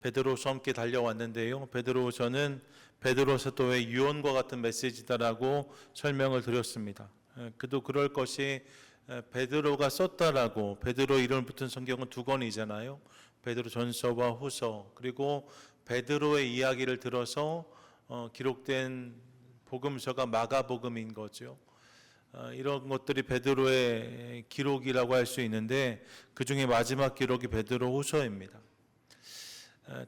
베드로서 함께 달려왔는데요. 베드로서는 베드로 사도의 유언과 같은 메시지다라고 설명을 드렸습니다. 그도 그럴 것이 베드로가 썼다라고 베드로 이름 붙은 성경은 두 권이잖아요. 베드로 전서와 후서, 그리고 베드로의 이야기를 들어서 기록된 복음서가 마가복음인 거죠. 이런 것들이 베드로의 기록이라고 할 수 있는데 그 중에 마지막 기록이 베드로 후서입니다.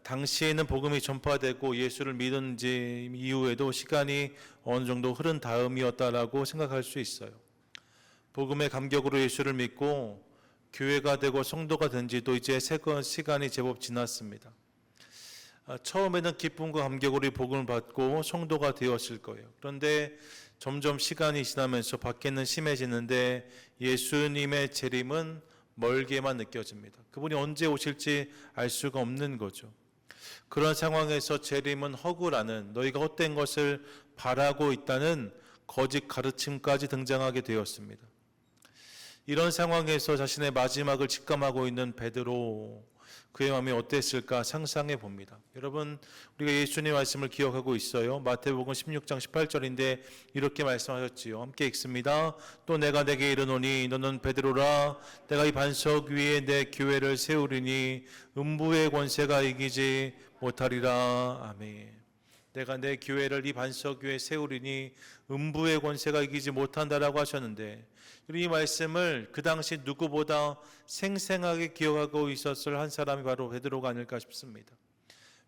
당시에는 복음이 전파되고 예수를 믿은 지 이후에도 시간이 어느 정도 흐른 다음이었다라고 생각할 수 있어요. 복음의 감격으로 예수를 믿고 교회가 되고 성도가 된 지도 이제 시간이 제법 지났습니다. 처음에는 기쁨과 감격으로 복음을 받고 성도가 되었을 거예요. 그런데 점점 시간이 지나면서 밖에는 심해지는데 예수님의 재림은 멀게만 느껴집니다. 그분이 언제 오실지 알 수가 없는 거죠. 그런 상황에서 재림은 허구라는, 너희가 헛된 것을 바라고 있다는 거짓 가르침까지 등장하게 되었습니다. 이런 상황에서 자신의 마지막을 직감하고 있는 베드로, 그의 마음이 어땠을까 상상해 봅니다. 여러분, 우리가 예수님의 말씀을 기억하고 있어요. 마태복음 16장 18절인데 이렇게 말씀하셨지요. 함께 읽습니다. 또 내가 내게 이르노니 너는 베드로라. 내가 이 반석 위에 내 교회를 세우리니 음부의 권세가 이기지 못하리라. 아멘. 내가 내 교회를 이 반석 위에 세우리니 음부의 권세가 이기지 못한다라고 하셨는데, 이 말씀을 그 당시 누구보다 생생하게 기억하고 있었을 한 사람이 바로 베드로가 아닐까 싶습니다.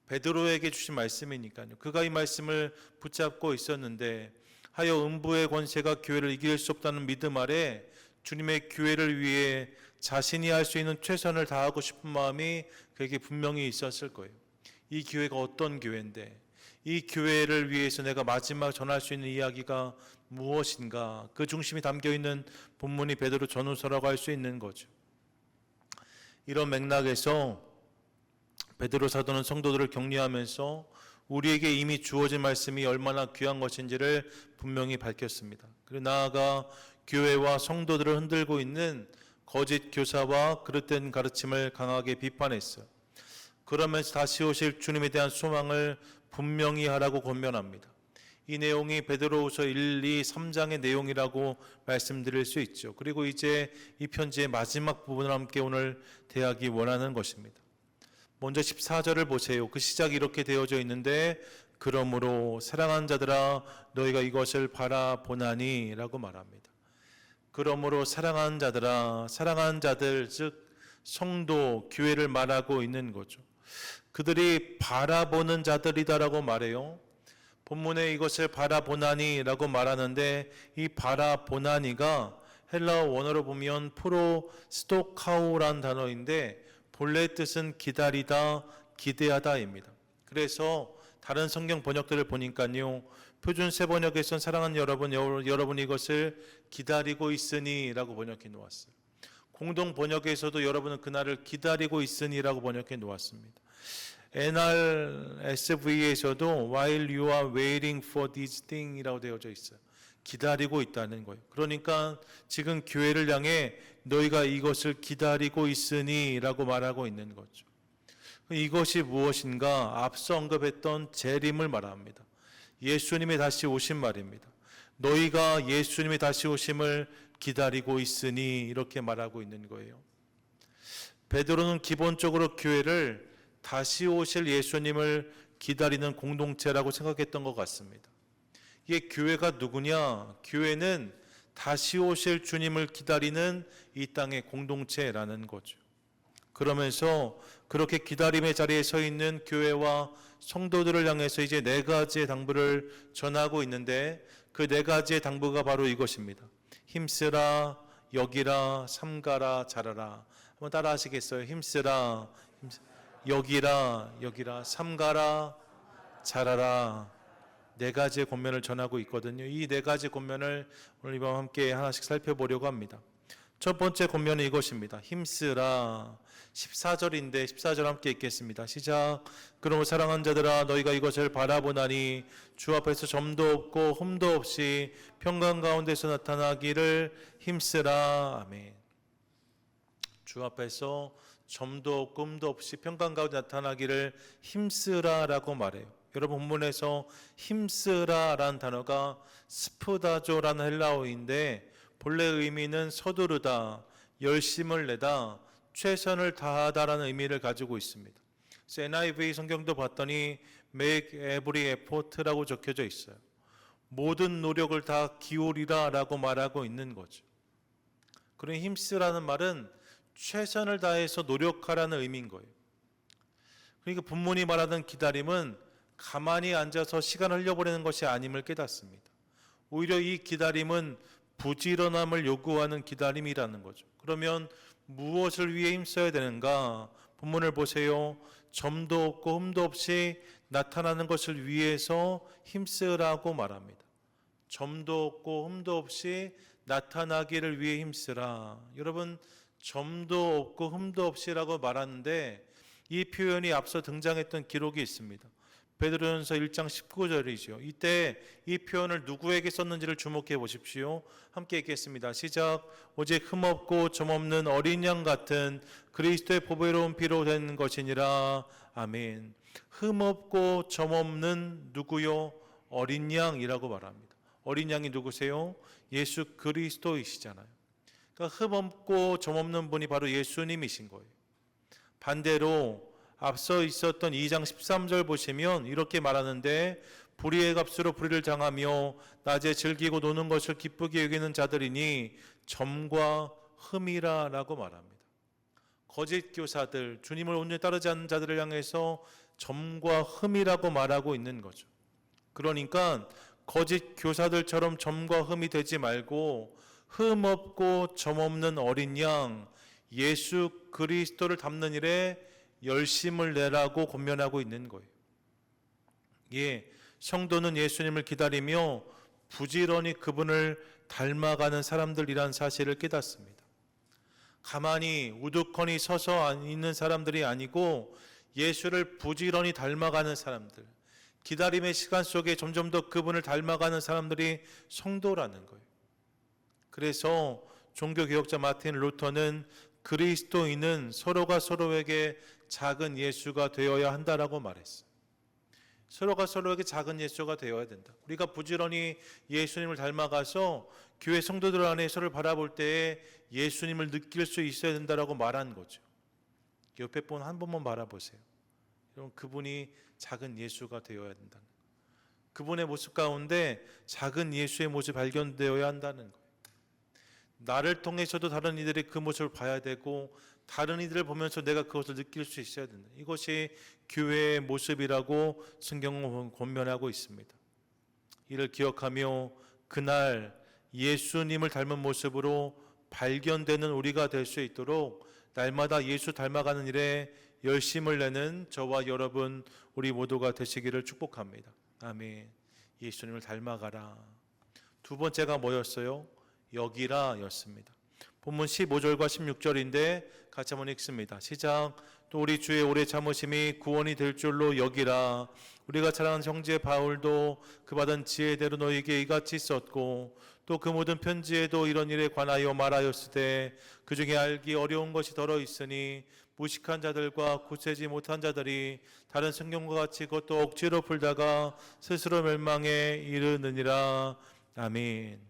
베드로에게 주신 말씀이니까요. 그가 이 말씀을 붙잡고 있었는데, 하여 음부의 권세가 교회를 이길 수 없다는 믿음 아래 주님의 교회를 위해 자신이 할 수 있는 최선을 다하고 싶은 마음이 그에게 분명히 있었을 거예요. 이 교회가 어떤 교회인데, 이 교회를 위해서 내가 마지막 전할 수 있는 이야기가 무엇인가, 그 중심이 담겨있는 본문이 베드로 전후서라고 할 수 있는 거죠. 이런 맥락에서 베드로 사도는 성도들을 격려하면서 우리에게 이미 주어진 말씀이 얼마나 귀한 것인지를 분명히 밝혔습니다. 그리고 나아가 교회와 성도들을 흔들고 있는 거짓 교사와 그릇된 가르침을 강하게 비판했어요. 그러면서 다시 오실 주님에 대한 소망을 분명히 하라고 권면합니다. 이 내용이 베드로후서 1, 2, 3장의 내용이라고 말씀드릴 수 있죠. 그리고 이제 이 편지의 마지막 부분을 함께 오늘 대하기 원하는 것입니다. 먼저 14절을 보세요. 그 시작이 이렇게 되어져 있는데, 그러므로 사랑하는 자들아 너희가 이것을 바라보나니 라고 말합니다. 그러므로 사랑하는 자들아, 사랑하는 자들 즉 성도, 교회를 말하고 있는 거죠. 그들이 바라보는 자들이다라고 말해요. 본문에 이것을 바라보나니라고 말하는데, 이 바라보나니가 헬라어 원어로 보면 프로스토카오란 단어인데 본래 뜻은 기다리다, 기대하다입니다. 그래서 다른 성경 번역들을 보니까요, 표준 세 번역에선 사랑하는 여러분 이것을 기다리고 있으니라고 번역해 놓았어요. 공동 번역에서도 여러분은 그날을 기다리고 있으니라고 번역해 놓았습니다. NRSV에서도 while you are waiting for this thing 이라고 되어져 있어요. 기다리고 있다는 거예요. 그러니까 지금 교회를 향해 너희가 이것을 기다리고 있으니 라고 말하고 있는 거죠. 이것이 무엇인가? 앞서 언급했던 재림을 말합니다. 예수님이 다시 오신 말입니다. 너희가 예수님이 다시 오심을 기다리고 있으니 이렇게 말하고 있는 거예요. 베드로는 기본적으로 교회를 다시 오실 예수님을 기다리는 공동체라고 생각했던 것 같습니다. 이게 교회가 누구냐? 교회는 다시 오실 주님을 기다리는 이 땅의 공동체라는 거죠. 그러면서 그렇게 기다림의 자리에 서 있는 교회와 성도들을 향해서 이제 네 가지의 당부를 전하고 있는데, 그 네 가지의 당부가 바로 이것입니다. 힘쓰라, 여기라, 삼가라, 잘하라. 한번 따라 하시겠어요? 힘쓰라, 여기라, 삼가라, 잘하라. 네 가지의 권면을 전하고 있거든요. 이 네 가지 권면을 오늘 이밤 함께 하나씩 살펴보려고 합니다. 첫 번째 권면은 이것입니다. 힘쓰라. 14절인데 14절 함께 읽겠습니다. 시작. 그러므로 사랑하는 자들아 너희가 이것을 바라보나니 주 앞에서 점도 없고 흠도 없이 평강 가운데서 나타나기를 힘쓰라. 아멘. 주 앞에서 점도 없고 흠도 없이 평강 가운데 나타나기를 힘쓰라라고 말해요. 여러분 본문에서 힘쓰라라는 단어가 스푸다조라는 헬라어인데 본래 의미는 서두르다, 열심을 내다, 최선을 다하다라는 의미를 가지고 있습니다. 그래서 NIV 성경도 봤더니 make every effort라고 적혀져 있어요. 모든 노력을 다 기울이라라고 말하고 있는 거죠. 그러니 힘쓰라는 말은 최선을 다해서 노력하라는 의미인 거예요. 그러니까 본문이 말하는 기다림은 가만히 앉아서 시간을 흘려보내는 것이 아님을 깨닫습니다. 오히려 이 기다림은 부지런함을 요구하는 기다림이라는 거죠. 그러면 무엇을 위해 힘써야 되는가? 본문을 보세요. 점도 없고 흠도 없이 나타나는 것을 위해서 힘쓰라고 말합니다. 점도 없고 흠도 없이 나타나기를 위해 힘쓰라. 여러분, 점도 없고 흠도 없이라고 말하는데 이 표현이 앞서 등장했던 기록이 있습니다. 베드로전서 1장 19절이죠. 이때 이 표현을 누구에게 썼는지를 주목해 보십시오. 함께 읽겠습니다. 시작. 오직 흠없고 점없는 어린 양 같은 그리스도의 보배로운 피로 된 것이니라. 아멘. 흠없고 점없는 누구요? 어린 양이라고 말합니다. 어린 양이 누구세요? 예수 그리스도이시잖아요. 그러니까 흠없고 점없는 분이 바로 예수님이신 거예요. 반대로 앞서 있었던 2장 13절 보시면 이렇게 말하는데 불의의 값으로 불의를 당하며 낮에 즐기고 노는 것을 기쁘게 여기는 자들이니 점과 흠이라 라고 말합니다. 거짓 교사들, 주님을 온전히 따르지 않는 자들을 향해서 점과 흠이라고 말하고 있는 거죠. 그러니까 거짓 교사들처럼 점과 흠이 되지 말고 흠 없고 점 없는 어린 양 예수 그리스도를 닮는 일에 열심을 내라고 권면하고 있는 거예요. 예, 성도는 예수님을 기다리며 부지런히 그분을 닮아가는 사람들이란 사실을 깨닫습니다. 가만히 우두커니 서서 있는 사람들이 아니고 예수를 부지런히 닮아가는 사람들, 기다림의 시간 속에 점점 더 그분을 닮아가는 사람들이 성도라는 거예요. 그래서 종교개혁자 마틴 루터는 그리스도인은 서로가 서로에게 작은 예수가 되어야 한다라고 말했어요. 서로가 서로에게 작은 예수가 되어야 된다. 우리가 부지런히 예수님을 닮아가서 교회 성도들 안에 서로를 바라볼 때에 예수님을 느낄 수 있어야 된다라고 말한 거죠. 옆에 분 한 번만 바라보세요. 여러분, 그분이 작은 예수가 되어야 된다는 거예요. 그분의 모습 가운데 작은 예수의 모습이 발견되어야 한다는 거예요. 나를 통해서도 다른 이들이 그 모습을 봐야 되고 다른 이들을 보면서 내가 그것을 느낄 수 있어야 된다. 이것이 교회의 모습이라고 성경은 권면하고 있습니다. 이를 기억하며 그날 예수님을 닮은 모습으로 발견되는 우리가 될 수 있도록 날마다 예수 닮아가는 일에 열심을 내는 저와 여러분 우리 모두가 되시기를 축복합니다. 아멘. 예수님을 닮아가라. 두 번째가 뭐였어요? 여기라 였습니다. 본문 15절과 16절인데 같이 한번 읽습니다. 시작. 또 우리 주의 오래 참으심이 구원이 될 줄로 여기라. 우리가 사랑하는 형제 바울도 그 받은 지혜대로 너희에게 이같이 썼고 또 그 모든 편지에도 이런 일에 관하여 말하였으되 그 중에 알기 어려운 것이 더러 있으니 무식한 자들과 굳세지 못한 자들이 다른 성경과 같이 그것도 억지로 풀다가 스스로 멸망에 이르느니라. 아멘.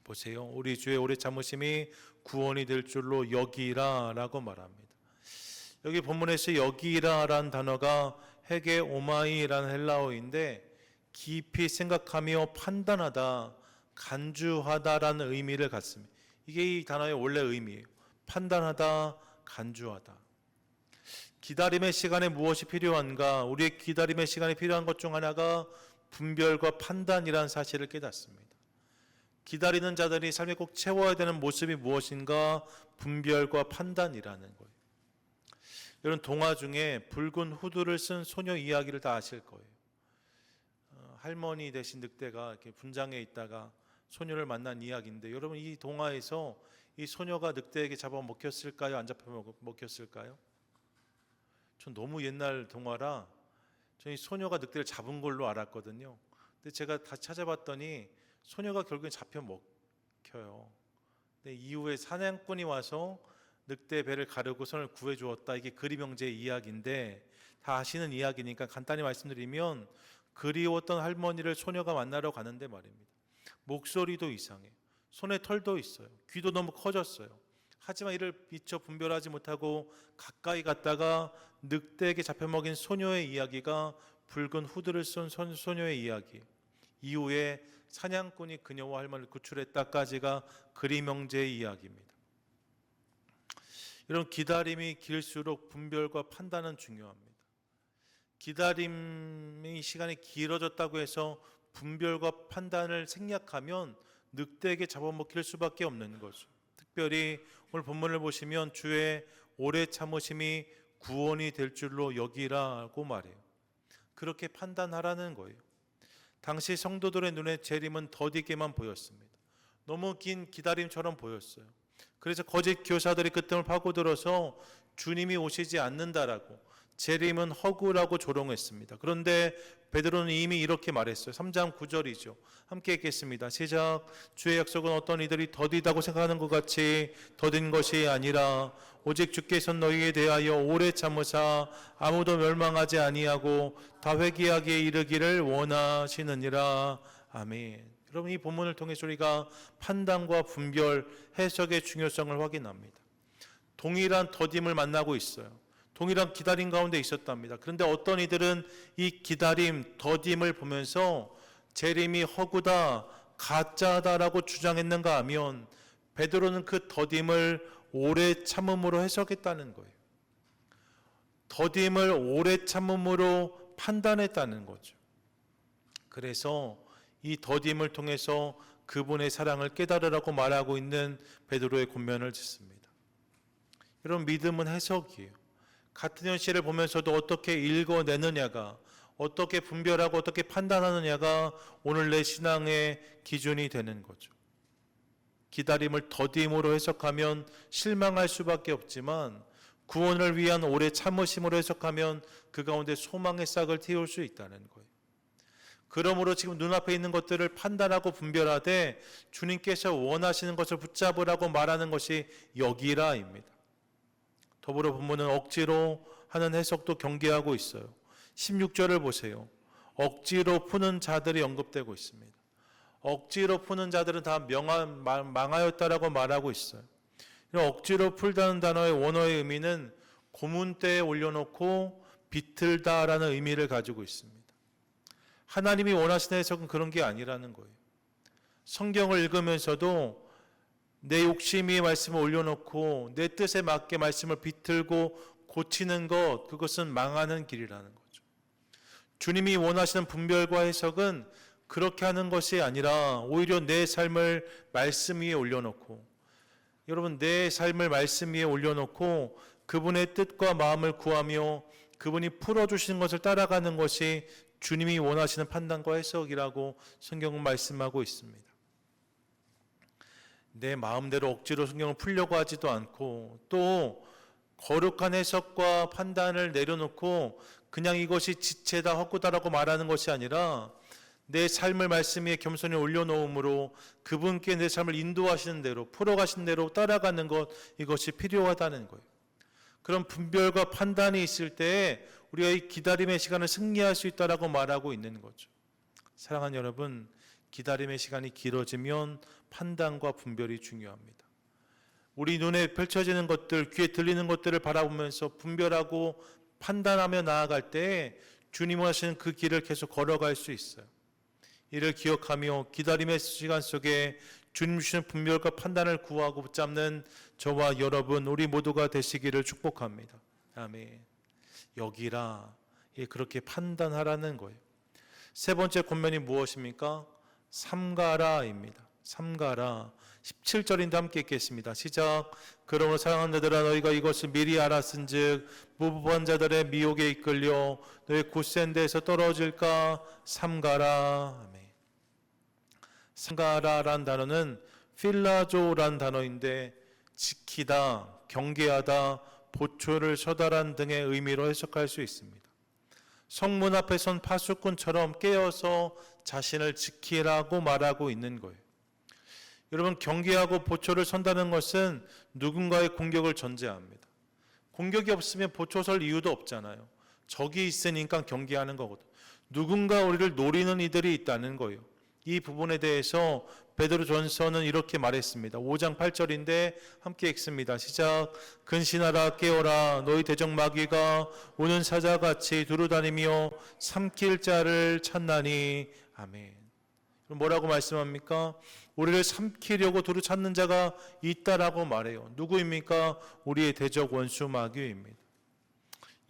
보세요. 우리 주의 오래 참으심이 구원이 될 줄로 여기라 라고 말합니다. 여기 본문에서 여기라라는 단어가 헤게 오마이라는 헬라어인데 깊이 생각하며 판단하다, 간주하다라는 의미를 갖습니다. 이게 이 단어의 원래 의미예요. 판단하다, 간주하다. 기다림의 시간에 무엇이 필요한가? 우리의 기다림의 시간에 필요한 것 중 하나가 분별과 판단이라는 사실을 깨닫습니다. 기다리는 자들이 삶에 꼭 채워야 되는 모습이 무엇인가? 분별과 판단이라는 거예요. 여러분, 동화 중에 붉은 후드를 쓴 소녀 이야기를 다 아실 거예요. 할머니 대신 늑대가 이렇게 분장해 있다가 소녀를 만난 이야기인데, 여러분, 이 동화에서 이 소녀가 늑대에게 잡아 먹혔을까요? 안 잡혀 먹혔을까요? 전 너무 옛날 동화라 저희 소녀가 늑대를 잡은 걸로 알았거든요. 근데 제가 다 찾아봤더니 소녀가 결국엔 잡혀 먹혀요. 근데 이후에 사냥꾼이 와서 늑대 배를 가르고 손을 구해 주었다. 이게 그림 형제의 이야기인데 다 아시는 이야기니까 간단히 말씀드리면, 그리웠던 할머니를 소녀가 만나러 가는데 말입니다. 목소리도 이상해요. 손에 털도 있어요. 귀도 너무 커졌어요. 하지만 이를 미처 분별하지 못하고 가까이 갔다가 늑대에게 잡혀먹인 소녀의 이야기가 붉은 후드를 쓴 소녀의 이야기, 이후에 사냥꾼이 그녀와 할머니를 구출했다까지가 그림 형제의 이야기입니다. 이런 기다림이 길수록 분별과 판단은 중요합니다. 기다림의 시간이 길어졌다고 해서 분별과 판단을 생략하면 늑대에게 잡아먹힐 수밖에 없는 거죠. 특별히 오늘 본문을 보시면 주의 오래 참으심이 구원이 될 줄로 여기라고 말해요. 그렇게 판단하라는 거예요. 당시 성도들의 눈에 재림은 더디게만 보였습니다. 너무 긴 기다림처럼 보였어요. 그래서 거짓 교사들이 그 틈을 파고들어서 주님이 오시지 않는다라고, 재림은 허구라고 조롱했습니다. 그런데 베드로는 이미 이렇게 말했어요. 3장 9절이죠. 함께 읽겠습니다. 시작. 주의 약속은 어떤 이들이 더디다고 생각하는 것 같이 더딘 것이 아니라 오직 주께서 너희에 대하여 오래 참으사 아무도 멸망하지 아니하고 다 회개하기에 이르기를 원하시느니라. 아멘. 여러분, 이 본문을 통해서 우리가 판단과 분별, 해석의 중요성을 확인합니다. 동일한 더딤을 만나고 있어요. 동일한 기다림 가운데 있었답니다. 그런데 어떤 이들은 이 기다림, 더딤을 보면서 재림이 허구다, 가짜다라고 주장했는가 하면, 베드로는 그 더딤을 오래 참음으로 해석했다는 거예요. 더딤을 오래 참음으로 판단했다는 거죠. 그래서 이 더딤을 통해서 그분의 사랑을 깨달으라고 말하고 있는 베드로의 권면을 듣습니다. 여러분, 믿음은 해석이에요. 같은 현실을 보면서도 어떻게 읽어내느냐가, 어떻게 분별하고 어떻게 판단하느냐가 오늘 내 신앙의 기준이 되는 거죠. 기다림을 더딤으로 해석하면 실망할 수밖에 없지만, 구원을 위한 오래 참으심으로 해석하면 그 가운데 소망의 싹을 틔울 수 있다는 거예요. 그러므로 지금 눈앞에 있는 것들을 판단하고 분별하되 주님께서 원하시는 것을 붙잡으라고 말하는 것이 여기라입니다. 더불어 본문은 억지로 하는 해석도 경계하고 있어요. 16절을 보세요. 억지로 푸는 자들이 언급되고 있습니다. 억지로 푸는 자들은 다 망하였다라고 말하고 있어요. 억지로 풀다는 단어의 원어의 의미는 고문대에 올려놓고 비틀다라는 의미를 가지고 있습니다. 하나님이 원하시는 해석은 그런 게 아니라는 거예요. 성경을 읽으면서도 내 욕심이 말씀을 올려놓고 내 뜻에 맞게 말씀을 비틀고 고치는 것, 그것은 망하는 길이라는 거죠. 주님이 원하시는 분별과 해석은 그렇게 하는 것이 아니라 오히려 내 삶을 말씀 위에 올려놓고, 여러분, 내 삶을 말씀 위에 올려놓고 그분의 뜻과 마음을 구하며 그분이 풀어주시는 것을 따라가는 것이 주님이 원하시는 판단과 해석이라고 성경은 말씀하고 있습니다. 내 마음대로 억지로 성경을 풀려고 하지도 않고, 또 거룩한 해석과 판단을 내려놓고 그냥 이것이 지체다, 헛구다라고 말하는 것이 아니라 내 삶을 말씀 위에 겸손히 올려놓음으로 그분께 내 삶을 인도하시는 대로, 풀어가시는 대로 따라가는 것, 이것이 필요하다는 거예요. 그런 분별과 판단이 있을 때 우리가 이 기다림의 시간을 승리할 수 있다라고 말하고 있는 거죠. 사랑하는 여러분, 기다림의 시간이 길어지면 판단과 분별이 중요합니다. 우리 눈에 펼쳐지는 것들, 귀에 들리는 것들을 바라보면서 분별하고 판단하며 나아갈 때 주님 하시는 그 길을 계속 걸어갈 수 있어요. 이를 기억하며 기다림의 시간 속에 주님 주시는 분별과 판단을 구하고 붙잡는 저와 여러분, 우리 모두가 되시기를 축복합니다. 아멘. 여기라, 그렇게 판단하라는 거예요. 세 번째 권면이 무엇입니까? 삼가라입니다. 삼가라. 17절인데 함께 읽겠습니다. 시작. 그러므로 사랑하는 자들아, 너희가 이것을 미리 알았은즉 무부한 자들의 미혹에 이끌려 너희 굳센 데에서 떨어질까 삼가라. 아멘. 삼가라란 단어는 필라조란 단어인데 지키다, 경계하다, 보초를 처달한 등의 의미로 해석할 수 있습니다. 성문 앞에 선 파수꾼처럼 깨어서 자신을 지키라고 말하고 있는 거예요. 여러분, 경계하고 보초를 선다는 것은 누군가의 공격을 전제합니다. 공격이 없으면 보초 설 이유도 없잖아요. 적이 있으니까 경계하는 거거든. 누군가 우리를 노리는 이들이 있다는 거예요. 이 부분에 대해서 베드로전서는 이렇게 말했습니다. 5장 8절인데 함께 읽습니다. 시작. 근신하라 깨어라 너희 대적 마귀가 오는 사자같이 두루다니며 삼킬 자를 찾나니. 아멘. 뭐라고 말씀합니까? 우리를 삼키려고 두루 찾는 자가 있다라고 말해요. 누구입니까? 우리의 대적 원수 마귀입니다.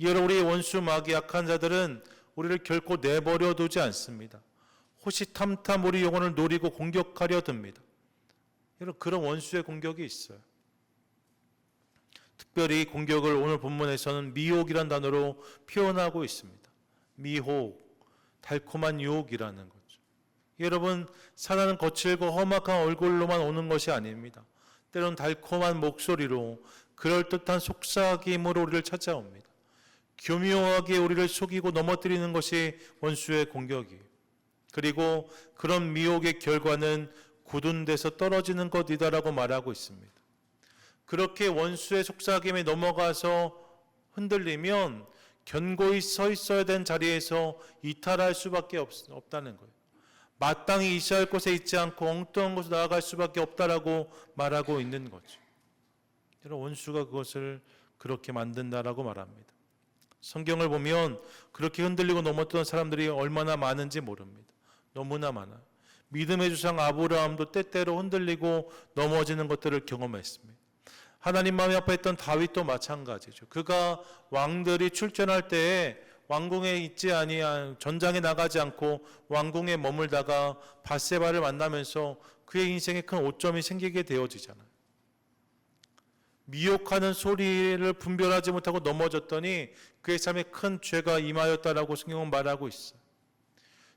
여러분, 우리의 원수 마귀 약한 자들은 우리를 결코 내버려 두지 않습니다. 호시탐탐 우리 영혼을 노리고 공격하려 듭니다. 여러분, 그런 원수의 공격이 있어요. 특별히 공격을 오늘 본문에서는 미혹이란 단어로 표현하고 있습니다. 미혹, 달콤한 유혹이라는 거죠. 여러분, 사단은 거칠고 험악한 얼굴로만 오는 것이 아닙니다. 때로는 달콤한 목소리로, 그럴듯한 속삭임으로 우리를 찾아옵니다. 교묘하게 우리를 속이고 넘어뜨리는 것이 원수의 공격이에요. 그리고 그런 미혹의 결과는 굳은 데서 떨어지는 것이다라고 말하고 있습니다. 그렇게 원수의 속삭임에 넘어가서 흔들리면 견고히 서 있어야 되는 자리에서 이탈할 수밖에 없다는 거예요. 마땅히 있어야 할 곳에 있지 않고 엉뚱한 곳으로 나아갈 수밖에 없다라고 말하고 있는 거죠. 원수가 그것을 그렇게 만든다라고 말합니다. 성경을 보면 그렇게 흔들리고 넘어뜨는 사람들이 얼마나 많은지 모릅니다. 너무나 많아요. 믿음의 주상 아브라함도 때때로 흔들리고 넘어지는 것들을 경험했습니다. 하나님 마음이 아파했던 다윗도 마찬가지죠. 그가 왕들이 출전할 때에 왕궁에 있지 아니한, 전장에 나가지 않고 왕궁에 머물다가 밧세바를 만나면서 그의 인생에 큰 오점이 생기게 되어지잖아요. 미혹하는 소리를 분별하지 못하고 넘어졌더니 그의 삶에 큰 죄가 임하였다라고 성경은 말하고 있어요.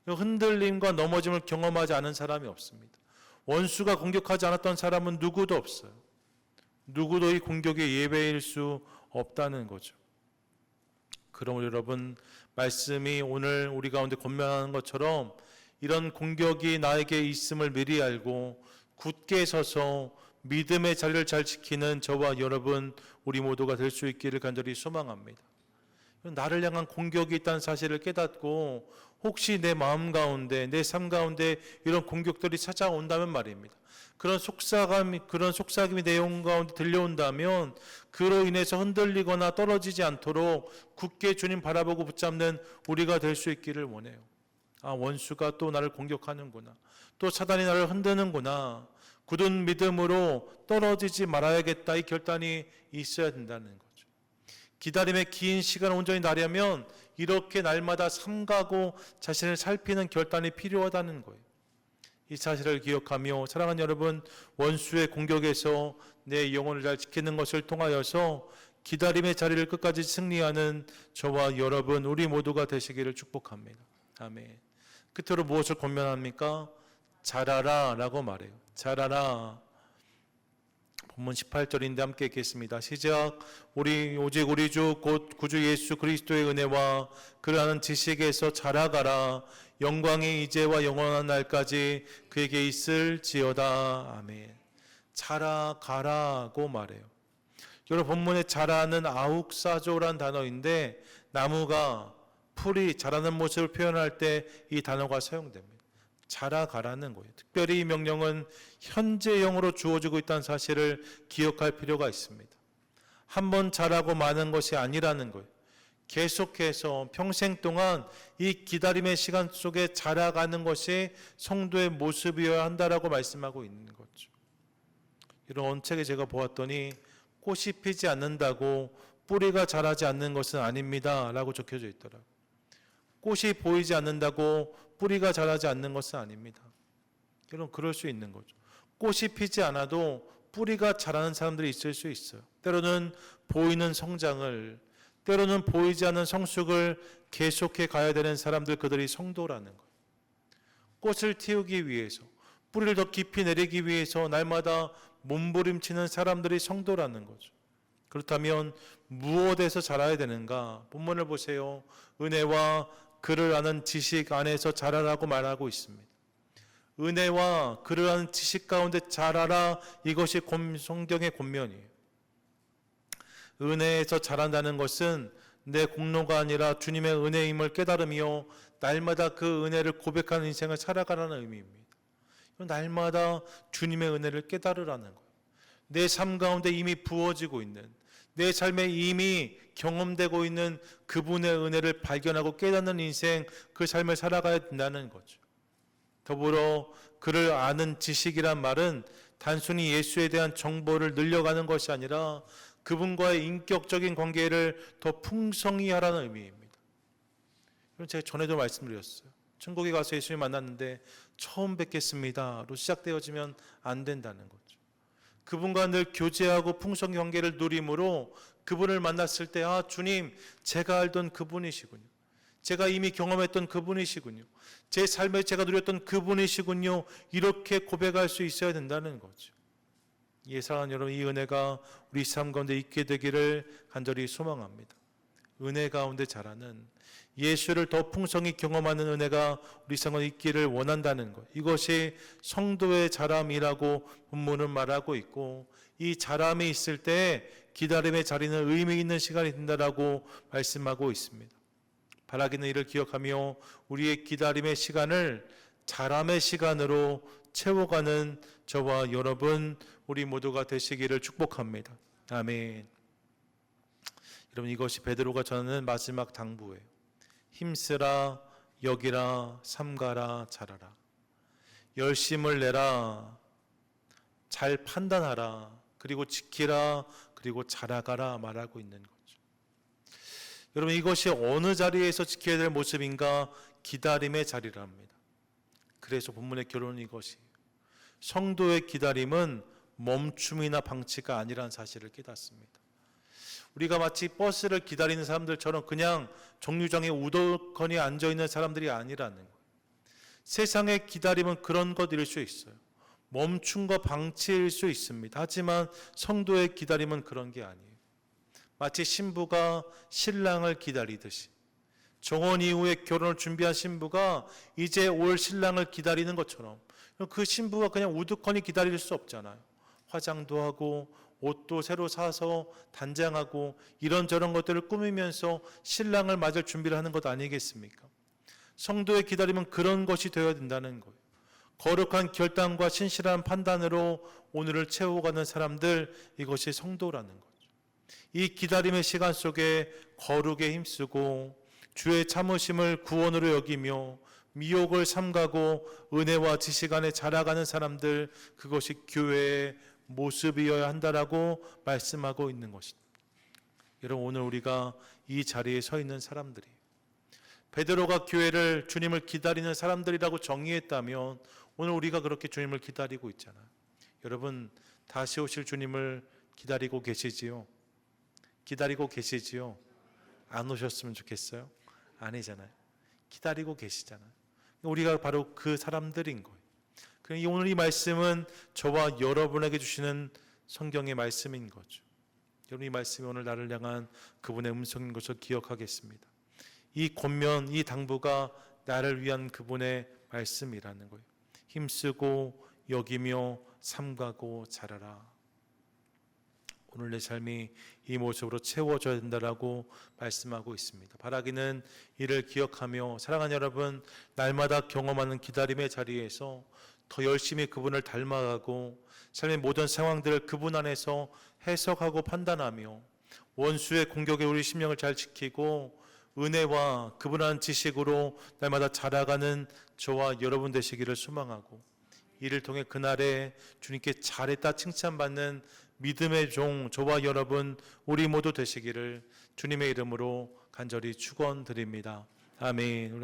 흔들림과 넘어짐을 경험하지 않은 사람이 없습니다. 원수가 공격하지 않았던 사람은 누구도 없어요. 누구도 이 공격에 예배일 수 없다는 거죠. 그럼 여러분, 말씀이 오늘 우리 가운데 권면하는 것처럼 이런 공격이 나에게 있음을 미리 알고 굳게 서서 믿음의 자리를 잘 지키는 저와 여러분, 우리 모두가 될 수 있기를 간절히 소망합니다. 나를 향한 공격이 있다는 사실을 깨닫고 혹시 내 마음 가운데, 내 삶 가운데 이런 공격들이 찾아온다면 말입니다. 그런 속삭임이 내용 가운데 들려온다면 그로 인해서 흔들리거나 떨어지지 않도록 굳게 주님 바라보고 붙잡는 우리가 될 수 있기를 원해요. 아, 원수가 또 나를 공격하는구나. 또 사단이 나를 흔드는구나. 굳은 믿음으로 떨어지지 말아야겠다. 이 결단이 있어야 된다는 거죠. 기다림의 긴 시간을 온전히 나려면 이렇게 날마다 삼가고 자신을 살피는 결단이 필요하다는 거예요. 이 사실을 기억하며 사랑하는 여러분, 원수의 공격에서 내 영혼을 잘 지키는 것을 통하여서 기다림의 자리를 끝까지 승리하는 저와 여러분, 우리 모두가 되시기를 축복합니다. 아멘. 끝으로 무엇을 권면합니까? 자라라 라고 말해요. 자라라. 본문 18절인데 함께 읽겠습니다. 시작. 오직 우리 주 곧 구주 예수 그리스도의 은혜와 그를 아는 지식에서 자라가라. 영광이 이제와 영원한 날까지 그에게 있을지어다. 아멘. 자라가라고 말해요. 여러분, 본문에 자라는 아욱사조란 단어인데 나무가 풀이 자라는 모습을 표현할 때 이 단어가 사용됩니다. 자라가라는 거예요. 특별히 이 명령은 현재형으로 주어지고 있다는 사실을 기억할 필요가 있습니다. 한번 자라고 마는 것이 아니라는 거예요. 계속해서 평생 동안 이 기다림의 시간 속에 자라가는 것이 성도의 모습이어야 한다라고 말씀하고 있는 거죠. 이런 언책에 제가 보았더니 꽃이 피지 않는다고 뿌리가 자라지 않는 것은 아닙니다 라고 적혀져 있더라고요. 꽃이 보이지 않는다고 뿌리가 자라지 않는 것은 아닙니다. 여러분, 그럴 수 있는 거죠. 꽃이 피지 않아도 뿌리가 자라는 사람들이 있을 수 있어요. 때로는 보이는 성장을, 때로는 보이지 않는 성숙을 계속해 가야 되는 사람들, 그들이 성도라는 거예요. 꽃을 틔우기 위해서, 뿌리를 더 깊이 내리기 위해서 날마다 몸부림치는 사람들이 성도라는 거죠. 그렇다면 무엇에서 자라야 되는가? 본문을 보세요. 은혜와 그를 아는 지식 안에서 자라라고 말하고 있습니다. 은혜와 그러한 지식 가운데 자라라. 이것이 성경의 권면이에요. 은혜에서 자란다는 것은 내 공로가 아니라 주님의 은혜임을 깨달으며 날마다 그 은혜를 고백하는 인생을 살아가라는 의미입니다. 날마다 주님의 은혜를 깨달으라는 거예요. 내 삶 가운데 이미 부어지고 있는, 내 삶에 이미 경험되고 있는 그분의 은혜를 발견하고 깨닫는 인생, 그 삶을 살아가야 된다는 거죠. 더불어 그를 아는 지식이란 말은 단순히 예수에 대한 정보를 늘려가는 것이 아니라 그분과의 인격적인 관계를 더 풍성히 하라는 의미입니다. 제가 전에도 말씀드렸어요. 천국에 가서 예수님 만났는데 처음 뵙겠습니다로 시작되어지면 안 된다는 거죠. 그분과 늘 교제하고 풍성히 관계를 누림으로 그분을 만났을 때 주님, 제가 알던 그분이시군요. 제가 이미 경험했던 그분이시군요. 제 삶에 제가 누렸던 그분이시군요. 이렇게 고백할 수 있어야 된다는 거죠. 사랑하는 여러분, 이 은혜가 우리 삶 가운데 있게 되기를 간절히 소망합니다. 은혜 가운데 자라는, 예수를 더 풍성히 경험하는 은혜가 우리 삶 가운데 있기를 원한다는 것, 이것이 성도의 자람이라고 본문은 말하고 있고, 이 자람이 있을 때 기다림의 자리는 의미 있는 시간이 된다라고 말씀하고 있습니다. 바라기는 이를 기억하며 우리의 기다림의 시간을 자람의 시간으로 채워가는 저와 여러분, 우리 모두가 되시기를 축복합니다. 아멘. 여러분, 이것이 베드로가 전하는 마지막 당부예요. 힘쓰라, 여기라, 삼가라, 잘하라. 열심을 내라, 잘 판단하라, 그리고 지키라, 그리고 잘하가라 말하고 있는 거죠. 여러분, 이것이 어느 자리에서 지켜야 될 모습인가? 기다림의 자리랍니다. 그래서 본문의 결론은 이것이에요. 성도의 기다림은 멈춤이나 방치가 아니라는 사실을 깨닫습니다. 우리가 마치 버스를 기다리는 사람들처럼 그냥 정류장에 우두커니 앉아있는 사람들이 아니라는 거예요. 세상의 기다림은 그런 것일 수 있어요. 멈춤과 방치일 수 있습니다. 하지만 성도의 기다림은 그런 게 아니에요. 마치 신부가 신랑을 기다리듯이, 정혼 이후에 결혼을 준비한 신부가 이제 올 신랑을 기다리는 것처럼, 그 신부가 그냥 우두커니 기다릴 수 없잖아요. 화장도 하고 옷도 새로 사서 단장하고 이런저런 것들을 꾸미면서 신랑을 맞을 준비를 하는 것 아니겠습니까? 성도의 기다림은 그런 것이 되어야 된다는 거예요. 거룩한 결단과 신실한 판단으로 오늘을 채워가는 사람들, 이것이 성도라는 거죠. 이 기다림의 시간 속에 거룩에 힘쓰고 주의 참으심을 구원으로 여기며 미혹을 삼가고 은혜와 지식 안에 자라가는 사람들, 그것이 교회의 모습이어야 한다라고 말씀하고 있는 것입니다. 여러분, 오늘 우리가 이 자리에 서 있는 사람들이에요. 베드로가 교회를 주님을 기다리는 사람들이라고 정의했다면 오늘 우리가 그렇게 주님을 기다리고 있잖아요. 여러분, 다시 오실 주님을 기다리고 계시지요? 기다리고 계시지요? 안 오셨으면 좋겠어요? 아니잖아요. 기다리고 계시잖아요. 우리가 바로 그 사람들인 거예요. 그러니 오늘 이 말씀은 저와 여러분에게 주시는 성경의 말씀인 거죠. 여러분, 이 말씀이 오늘 나를 향한 그분의 음성인 것을 기억하겠습니다. 이 권면, 이 당부가 나를 위한 그분의 말씀이라는 거예요. 힘쓰고 여기며 삼가고 잘하라. 오늘 내 삶이 이 모습으로 채워져야 된다라고 말씀하고 있습니다. 바라기는 이를 기억하며, 사랑하는 여러분, 날마다 경험하는 기다림의 자리에서 더 열심히 그분을 닮아가고 삶의 모든 상황들을 그분 안에서 해석하고 판단하며 원수의 공격에 우리 심령을 잘 지키고 은혜와 그분한 지식으로 날마다 자라가는 저와 여러분 되시기를 소망하고, 이를 통해 그날에 주님께 잘했다 칭찬받는 믿음의 종 저와 여러분 우리 모두 되시기를 주님의 이름으로 간절히 축원드립니다. 아멘.